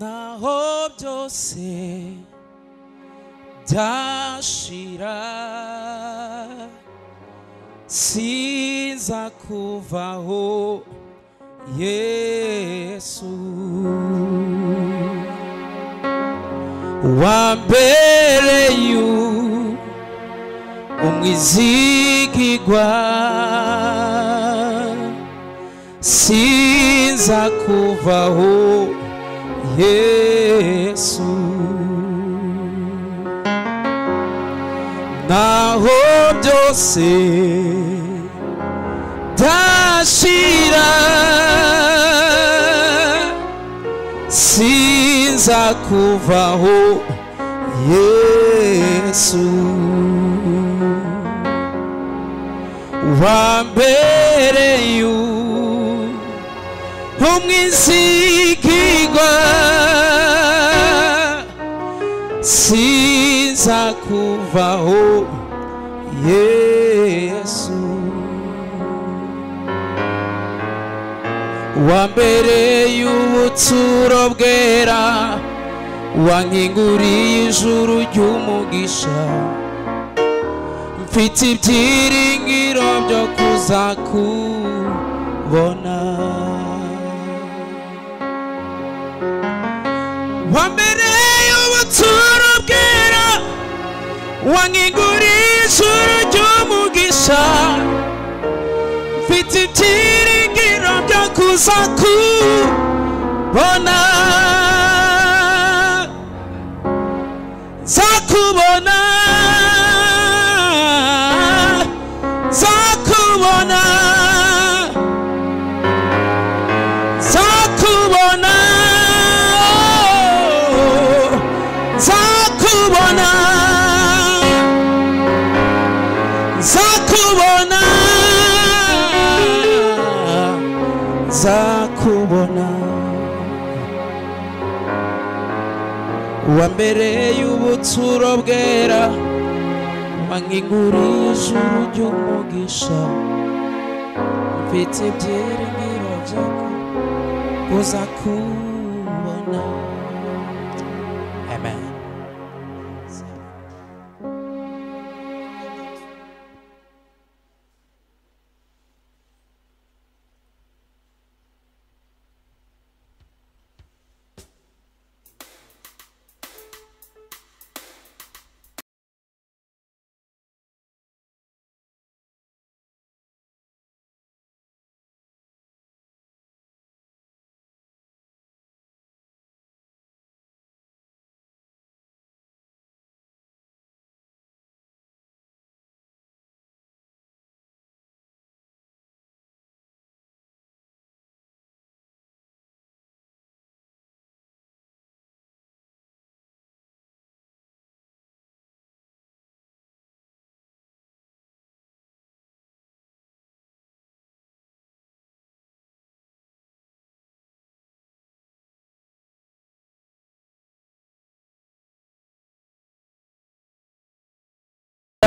naho byose byashira sinza kuvaho Yesu wambereye umwizigirwa sinza kuvaho Yesu naho byose byashira sinza kuvaho Yesu wambereye umwizigirwa sinza kuvaho Yesu wambereye ubuturo bwera wankinguriye ijuru ry'umugisha mfite ibyiringiro byo kuzakubona wambereye ubuturo bwera wankinguriye ijuru ry'umugisha mfite ibyiringiro byo kuzakubona zakubona zakubona zakubona zakubona zakubona zakubona wambereye ubuturo bwera wankinguriye ijuru ry'umugisha mfite ibyiringiro byo kuzakubona. Amen.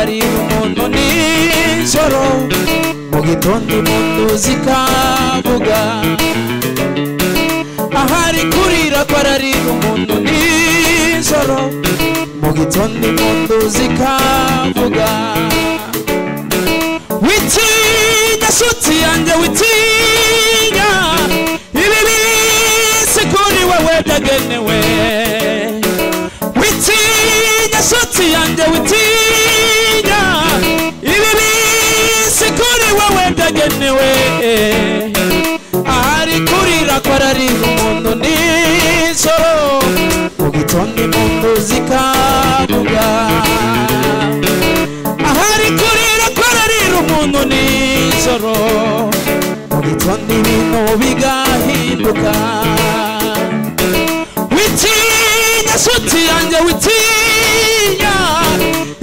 Ari umuntu nijoro mu gitondo umuntu zikavuga ahari kurira kwarari umuntu nijoro mu gitondo umuntu zikavuga witinya nshuti yanjye witinya ibi bisi kuri wewe byagenewe witinya nshuti yanjye witinya ibi bisi kuri wewe byagenewe ahari kurira kwarari umuntu nijoro mu gitondo umuntu zikavuga ahari kurira kwarari umuntu nijoro mu gitondo ibintu bigahinduka witinya nshuti yanjye witinya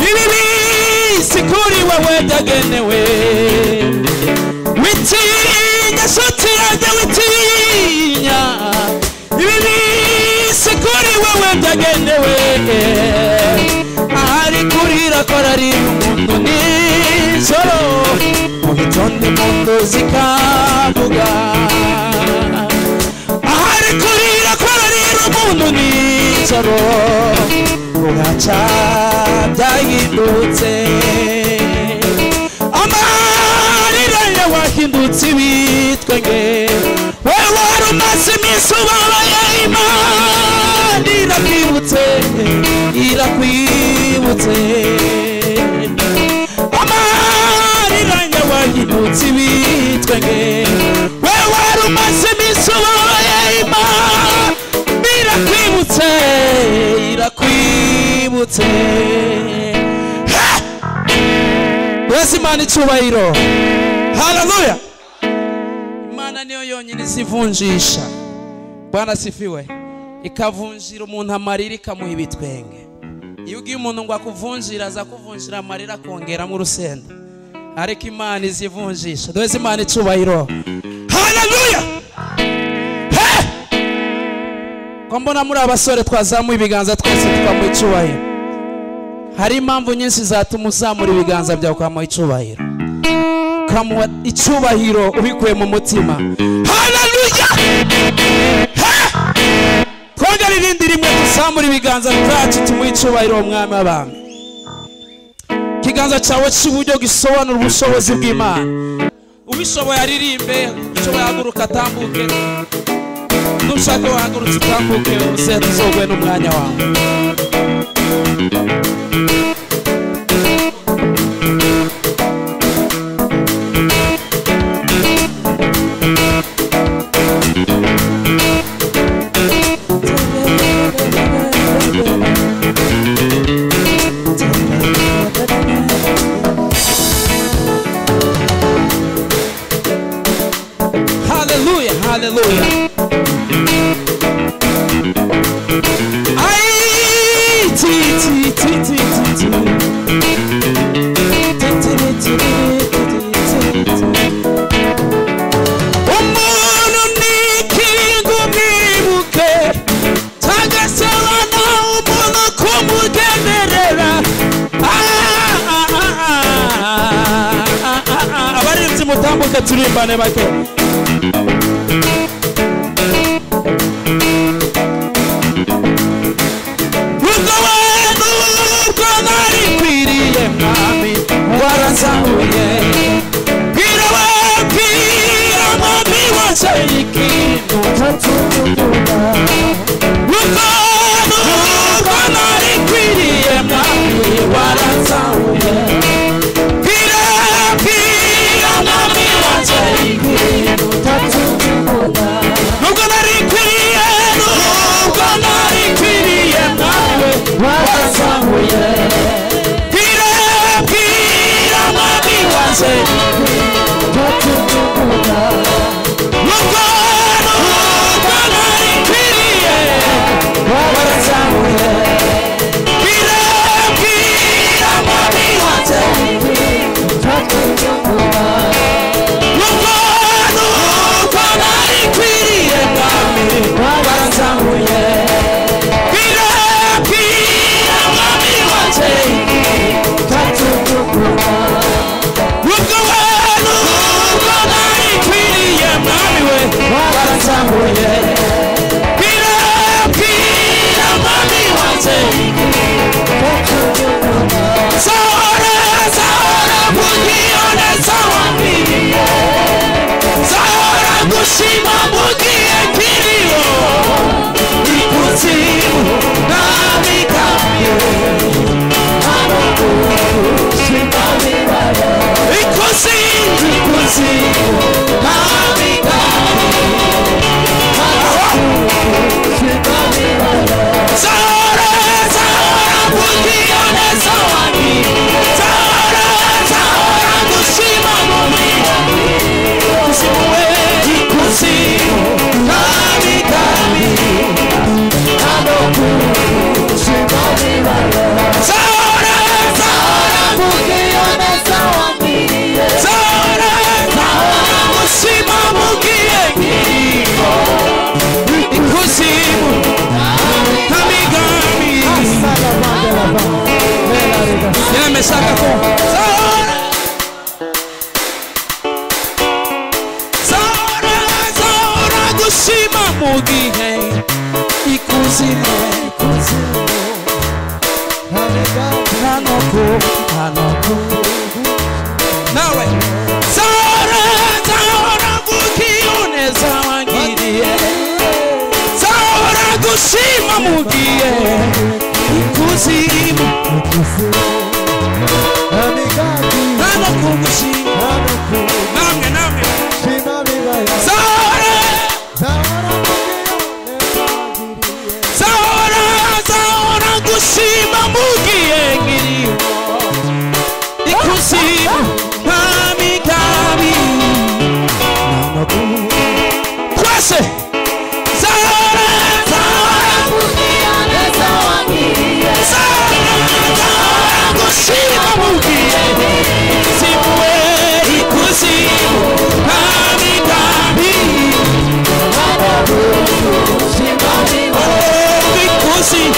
ibi bisi kuri wewe byagenewe witinya nshuti yanjye witinya ibi bisi kuri wewe byagenewe ahari kurira kwarari umuntu nijoro mu gitondo umuntu zikavuga ahari kurira kwarari umuntu umuntu nijoro ugaca byahindutse amarira ye wahindutse ibitwenge wewe wari umaze iminsi ubabaye Imana irakwibutse amarira ye wahindutse ibitwenge wewe wari umaze iminsi ubabaye Imana irakwibutse Yesu Imana icyubahiro haleluya Imana niyo yonyine isivunjisha Bwana sifiwe ikavunjira umuntu amarira ikamuha ibitwenge iyo ugiye umuntu ngo akuvunjira aza kuvunjira amarira akongeramo urusenda ariko Imana izivunjisha Yesu Imana icyubahiro haleluya ko mbona muri abasore twazamuye ibiganza twese tukamuha icyubahiro hari impamvu nyinshi zatuma uzamura ibiganza byawe ukamuha icyubahiro ukamuha icyubahiro ubikuye mu mutima haleluya twongere irindi rimwe tuzamura ibiganza byacu tumuha icyubahiro umwami w'abami ikiganza cyawe cy'iburyo gisobanura ubushobozi bw'Imana ubishoboye aririmbe ushoboye haguruka atambuke nushaka wahagurutse utambuke ubuse tuzogwe n'umwanya wawe hallelujah hallelujah umuntu nikinga umwibuke tagasabana umuntu kumugenderera abarinzi mutambuke turimbane bake warazamuye bwira mwami waje ikintu cyatuvuga nuko nari kwiriye mwami warazamuye bwira mwami waje ikintu ikuzimu hanoku nawe zahora kukiyoneza wangiriye zahora gushima mugiye ikuzimu hanoku gushima namwe zahora gushima mugiye ngiriyo ikuzimu hamikabi twese zahora kukiyoneza wangiriye zahora gushima mugiye ikuzimu hamikabi ikuzimu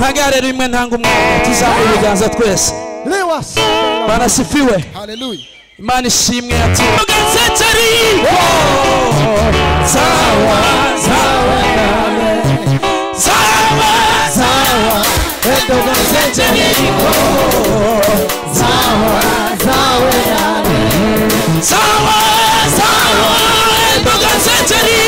Hagarero imwe ntango umwana tuzamura ibiganza twese barasifiwe haleluya Imana ishimwe ati mugazeteri zawa mugazeteri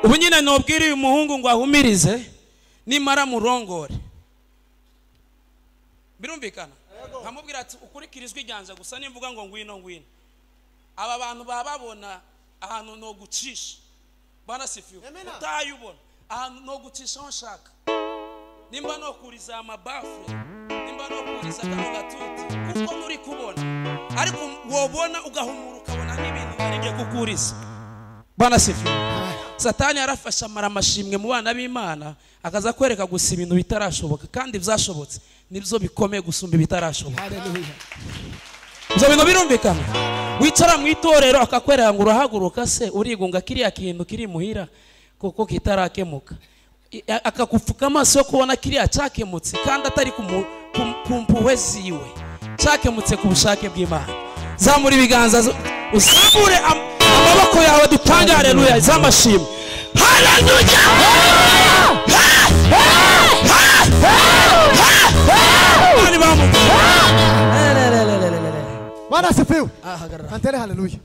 ubu nyine nobwira uyu muhungu ngo ahumirize nimara murongore birumvikana nkamubwira ati ukurikirizwe ijyanja gusa nimvuga ngo ngwino aba bantu bababona ahantu no gucisha barasifiwe utayubona ahantu no gucisha nshaka nimba no kuriza amabafu nimba no kuriza kano gatuti kuko muri kubona ariko wobona ugahumura ukabona n'ibintu barenge kukuriza barasifiwe Satani arafasha amashimwe mu bana b'Imana akaza kwereka gusa ibintu bitarashoboka kandi byashobotse nibyo bikomeye gusumba bitarashoboka haleluya Ibyo bintu birumvikana wicara mu itorero akakwereka ngo urahaguruka se urigunga kiriya kintu kiri muhira kuko kitarakemuka akakupfuka amaso yo kubona kiriya cyakemutse kandi atari kumpuwe ziwe cyakemutse ku bushake bw'Imana zamura ibiganza usabure amaboko yawe dutange haleluya z'amashimwe haleluya Bwana asifiwe. Kantere haleluya.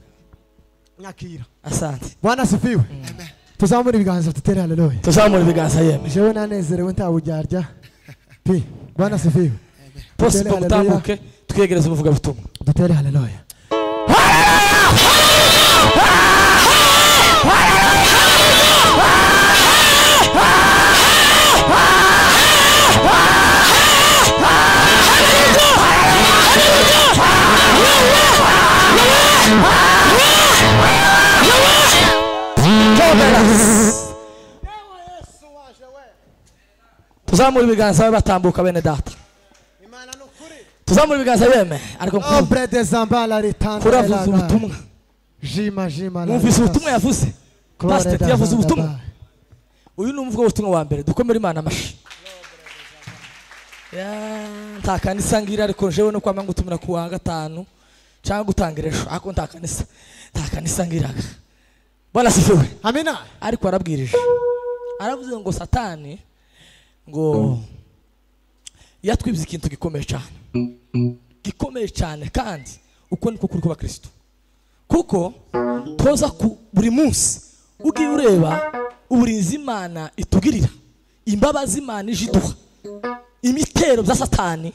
Nyakira. Asante. Bwana asifiwe. Amen. Tuzamura ibiganza tutere haleluya. Tuzamura ibiganza yeme. Jewe nanezerewe ntaburyarya. Pi. Bwana asifiwe. Pose tutambuke twegereza uvuga butumwa. Dutere haleluya. tuzamura ibiganza batambuka bene data tuzamura ibiganza beme ariko kuravuza ubutumwa mwumvise ubutumwa yavuze pastor yavuze ubutumwa uyu ni umuvugo w'ubutumwa wa mbere dukomere Imana amashi nta kanisa ngira ariko jewe no kwama ngutumira ku wa gatanu cyangwa gutangiresha ako nta kanisa ngiraga Bwana sifiwe amina ariko arabwirije aravuze ngo satani ngo yatwibye ikintu gikomeye cyane kandi uko niko kuri kuba Kristo kuko toza ku buri munsi ugiye ureba uburinzi Imana itugirira imbabazi Imana ijiduha imitero bya satani